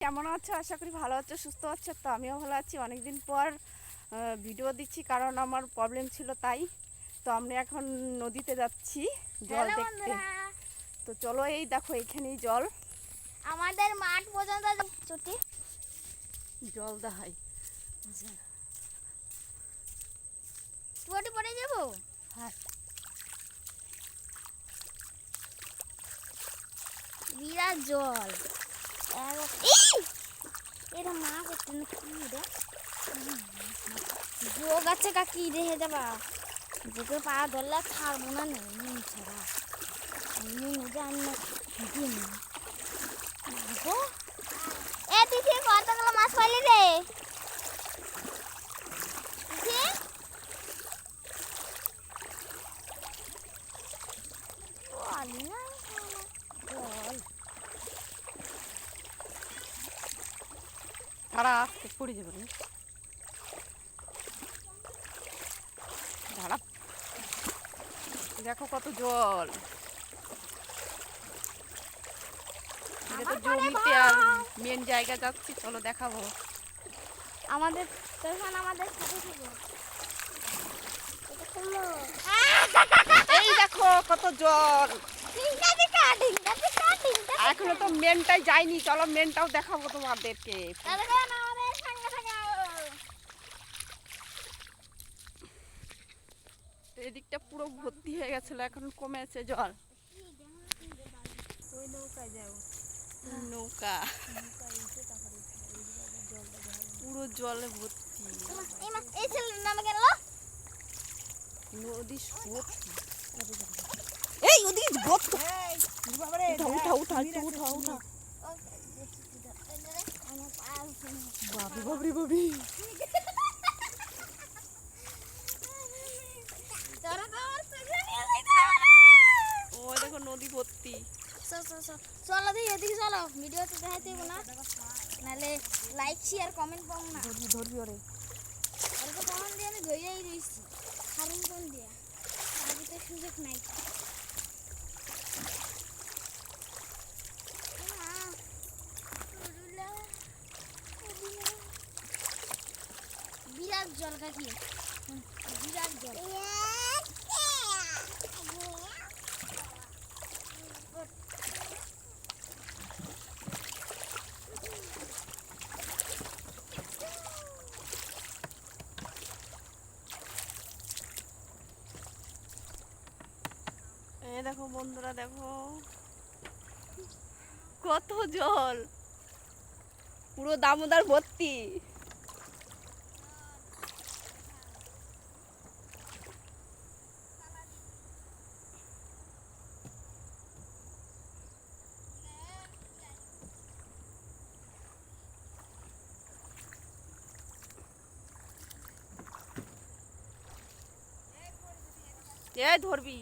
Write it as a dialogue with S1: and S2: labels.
S1: কেমন আছো? আশা করি ভালো আছো, সুস্থ আছো। তো আমিও ভালো আছি। অনেকদিন পর ভিডিও দিচ্ছি, কারণ আমার প্রবলেম ছিল তাই। তো আমরা এখন নদীতে যাচ্ছি জল দেখতে। তো চলো, এই দেখো এখানেই জল,
S2: আমাদের মাঠ পর্যন্ত ছুটি
S1: জল দেখাই।
S2: টুয়াটি পড়ে যাবো।
S1: হ্যাঁ,
S2: বিরাট জল। এটা মাছ একটা না কি রে, যোগ আছে কাকি দেখে যাবা। যোগে পা ধরলে ছাড়বো না নুন ছাড়া। নুন জানি না দিন এ তিথি কতগুলো মাছ পাইলি রে তিথি? পালি না জল
S1: তারা আসতে পড়ে যাবে না। দাঁড়া, দেখো কত জল। এটা তো জমিতে আর মেন জায়গা যাচ্ছি, চলো দেখাবো।
S2: আমাদের তখন আমাদের সাথে ছিল।
S1: এই দেখো কত জল। এখনো তো মেনটাই যায়নি, চলো মেনটাও দেখাবো তোমাদেরকে। এদিকটা পুরো ভর্তি হয়ে গেছিল, এখন কমেছে জল। নৌকা পুরো জলে ভর্তি। নদী স্রোত। এই ওদিকে গর্ত। উঠা উঠা উঠা উঠা উঠা। বাবরি বাবরি বাবরি। ওই দেখো নদী ভর্তি।
S2: চলো দিই এদিকে চলো, ভিডিওতে দেখাইতে হইব না, নাহলে লাইক শেয়ার কমেন্ট পাবো না।
S1: ধরবি ওরে।
S2: ওরে তো কমেন্ট দিয়ে আমি ধরেই রইছি, হারুন কোন দিয়া আগে তো সুযোগ নাই। বিরাট জল কাকি, বিরাট জল।
S1: এই দেখো বন্ধুরা, দেখো কত জল, পুরো দামোদর ভর্তি। এ ধরবি।